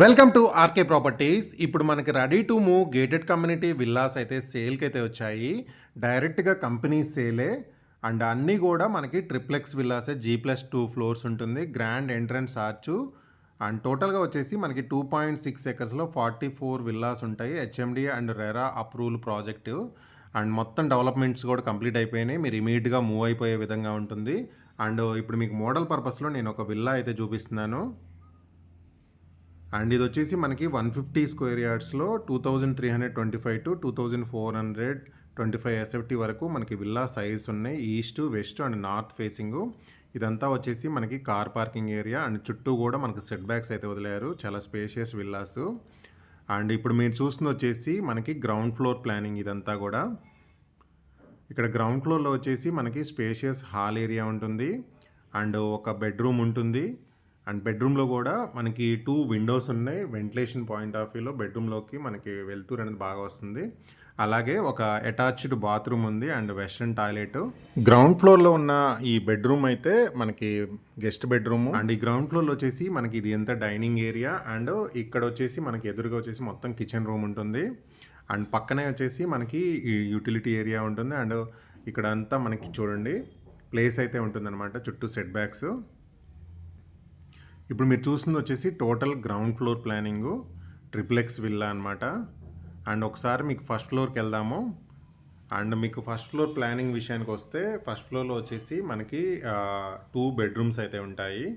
Welcome to RK properties. ఇప్పుడు మనకి ready to move gated community villas అయితే సేల్కి అయితే వచ్చాయి. డైరెక్ట్గా కంపెనీ సేలే అండ్ అన్నీ కూడా మనకి ట్రిప్లెక్స్ విల్లాసే. G+2 ఫ్లోర్స్ ఉంటుంది. గ్రాండ్ ఎంట్రన్స్ ఆర్చు అండ్ టోటల్గా వచ్చేసి మనకి 2.6 ఎకర్స్లో 44 విల్లాస్ ఉంటాయి. HMD and RERA approval project and మొత్తం డెవలప్మెంట్స్ కూడా కంప్లీట్ అయిపోయినాయి. మీరు ఇమీడియట్గా మూవ్ అయిపోయే విధంగా ఉంటుంది. అండ్ ఇప్పుడు మీకు మోడల్ పర్పస్లో నేను ఒక విల్లా అయితే చూపిస్తున్నాను. అండ్ ఇది వచ్చేసి మనకి 150 స్క్వేర్ యార్డ్స్లో 2325 టు 2425 ఎస్ఎఫ్టీ వరకు మనకి విల్లా సైజ్ ఉన్నాయి. East, west and north facing. ఇదంతా వచ్చేసి మనకి కార్ పార్కింగ్ ఏరియా అండ్ చుట్టూ కూడా మనకి సెట్ బ్యాక్స్ అయితే వదిలేరు. చాలా స్పేషియస్ విల్లాస్. అండ్ ఇప్పుడు మీరు చూస్తుంది వచ్చేసి మనకి గ్రౌండ్ ఫ్లోర్ ప్లానింగ్. ఇదంతా కూడా ఇక్కడ గ్రౌండ్ ఫ్లోర్లో వచ్చేసి మనకి స్పేషియస్ హాల్ ఏరియా ఉంటుంది అండ్ ఒక బెడ్రూమ్ ఉంటుంది. అండ్ బెడ్రూమ్లో కూడా మనకి 2 విండోస్ ఉన్నాయి. వెంటిలేషన్ పాయింట్ ఆఫ్ వ్యూలో బెడ్రూమ్లోకి మనకి వెళ్తూరు అనేది బాగా వస్తుంది. అలాగే ఒక అటాచ్డ్ బాత్రూమ్ ఉంది అండ్ వెస్ట్రన్ టాయిలెట్. గ్రౌండ్ ఫ్లోర్లో ఉన్న ఈ బెడ్రూమ్ అయితే మనకి గెస్ట్ బెడ్రూమ్. అండ్ ఈ గ్రౌండ్ ఫ్లోర్లో వచ్చేసి మనకి ఇది ఎంత డైనింగ్ ఏరియా అండ్ ఇక్కడ వచ్చేసి మనకి ఎదురుగా వచ్చేసి మొత్తం కిచెన్ రూమ్ ఉంటుంది. అండ్ పక్కనే వచ్చేసి మనకి ఈ యూటిలిటీ ఏరియా ఉంటుంది. అండ్ ఇక్కడ అంతా మనకి చూడండి ప్లేస్ అయితే ఉంటుందన్నమాట, చుట్టూ సెట్ బ్యాక్స్. ఇప్పుడు మీరు చూస్తుంది వచ్చేసి total ground floor planning triplex villa అనమాట. అండ్ ఒకసారి మీకు ఫస్ట్ ఫ్లోర్కి వెళ్దాము. అండ్ మీకు ఫస్ట్ ఫ్లోర్ ప్లానింగ్ విషయానికి వస్తే ఫస్ట్ ఫ్లోర్లో వచ్చేసి మనకి 2 బెడ్రూమ్స్ అయితే ఉంటాయి.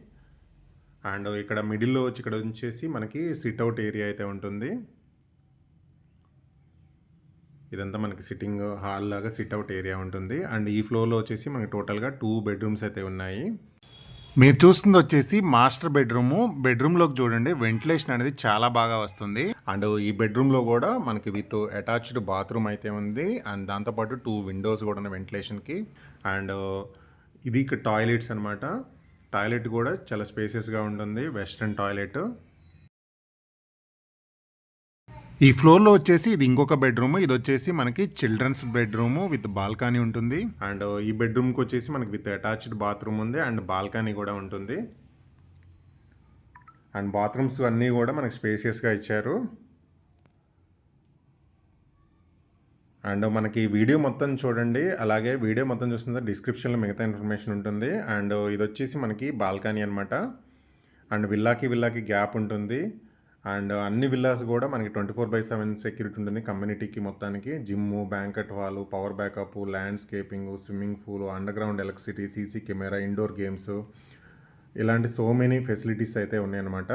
అండ్ ఇక్కడ మిడిల్లో వచ్చి ఇక్కడ వచ్చేసి మనకి సిట్అవుట్ ఏరియా అయితే ఉంటుంది. ఇదంతా మనకి సిట్టింగ్ హాల్ లాగా సిట్అవుట్ ఏరియా ఉంటుంది. అండ్ ఈ ఫ్లోర్లో వచ్చేసి మనకి టోటల్గా 2 బెడ్రూమ్స్ అయితే ఉన్నాయి. మీరు చూస్తుంది వచ్చేసి మాస్టర్ బెడ్రూమ్లోకి చూడండి, వెంటిలేషన్ అనేది చాలా బాగా వస్తుంది. అండ్ ఈ బెడ్రూమ్లో కూడా మనకి విత్ అటాచ్డ్ బాత్రూమ్ అయితే ఉంది. అండ్ దాంతోపాటు 2 విండోస్ కూడా ఉన్నాయి వెంటిలేషన్కి. అండ్ ఇది ఇక్కడ టాయిలెట్స్ అనమాట. టాయిలెట్ కూడా చాలా స్పేసెస్గా ఉంటుంది, వెస్ట్రన్ టాయిలెట్. ఈ ఫ్లోర్లో వచ్చేసి ఇది ఇంకొక బెడ్రూమ్. ఇది వచ్చేసి మనకి చిల్డ్రన్స్ బెడ్రూమ్ విత్ బాల్కనీ ఉంటుంది. అండ్ ఈ బెడ్రూమ్కి వచ్చేసి మనకి విత్ అటాచ్డ్ బాత్రూమ్ ఉంది అండ్ బాల్కనీ కూడా ఉంటుంది. అండ్ బాత్రూమ్స్ అన్నీ కూడా మనకి స్పేసియస్గా ఇచ్చారు. అండ్ మనకి వీడియో మొత్తం చూడండి, అలాగే వీడియో మొత్తం చూస్తుంటే డిస్క్రిప్షన్లో మిగతా ఇన్ఫర్మేషన్ ఉంటుంది. అండ్ ఇది వచ్చేసి మనకి బాల్కనీ అనమాట. అండ్ విల్లాకి గ్యాప్ ఉంటుంది. అండ్ అన్ని విల్లాస్ కూడా మనకి 24/7 సెక్యూరిటీ ఉంటుంది కమ్యూనిటీకి మొత్తానికి. Gym, banquet hall, power backup, landscaping, swimming pool, underground electricity, CC camera, indoor games, ఇలాంటి సో మెనీ ఫెసిలిటీస్ అయితే ఉన్నాయన్నమాట.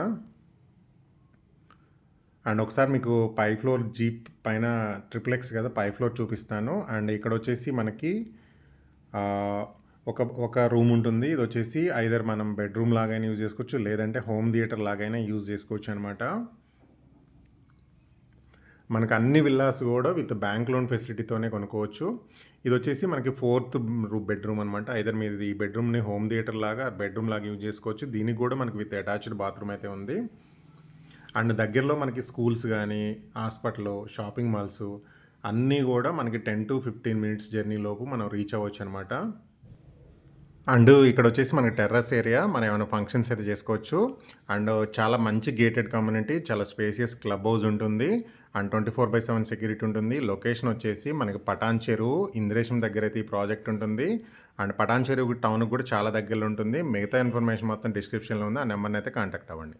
అండ్ ఒకసారి మీకు పై ఫ్లోర్ జీప్ పైన ట్రిప్లెక్స్ కదా, పై ఫ్లోర్ చూపిస్తాను. అండ్ ఇక్కడ వచ్చేసి మనకి ఒక రూమ్ ఉంటుంది. ఇది వచ్చేసి ఐదర్ మనం బెడ్రూమ్ లాగైనా యూజ్ చేసుకోవచ్చు, లేదంటే హోమ్ థియేటర్ లాగైనా యూజ్ చేసుకోవచ్చు అనమాట. మనకు అన్ని విల్లాస్ కూడా విత్ బ్యాంక్ లోన్ ఫెసిలిటీతోనే కొనుక్కోవచ్చు. ఇది వచ్చేసి మనకి 4th బెడ్రూమ్ అనమాట. ఐదర్ మీరు ఈ బెడ్రూమ్ని హోమ్ థియేటర్ లాగా బెడ్రూమ్ లాగా యూజ్ చేసుకోవచ్చు. దీనికి కూడా మనకి విత్ అటాచ్డ్ బాత్రూమ్ అయితే ఉంది. అండ్ దగ్గరలో మనకి స్కూల్స్ కానీ, హాస్పిటల్, షాపింగ్ మాల్స్ అన్నీ కూడా మనకి 10 to 15 మినిట్స్ జర్నీ లోపు మనం రీచ్ అవ్వచ్చు అనమాట. అండ్ ఇక్కడ వచ్చేసి మనకి టెర్రస్ ఏరియా, మనం ఏమైనా ఫంక్షన్స్ అయితే చేసుకోవచ్చు. అండ్ చాలా మంచి గేటెడ్ కమ్యూనిటీ, చాలా స్పేసియస్ క్లబ్ హౌస్ ఉంటుంది. అండ్ 24/7 సెక్యూరిటీ ఉంటుంది. లొకేషన్ వచ్చేసి మనకి పటాన్ చెరువు ఇంద్రేశం దగ్గర అయితే ఈ ప్రాజెక్ట్ ఉంటుంది. అండ్ పటాన్ చెరువు టౌన్కి కూడా చాలా దగ్గరలో ఉంటుంది. మిగతా ఇన్ఫర్మేషన్ మొత్తం డిస్క్రిప్షన్లో ఉంది. ఆ నెంబర్ని అయితే కాంటాక్ట్ అవ్వండి.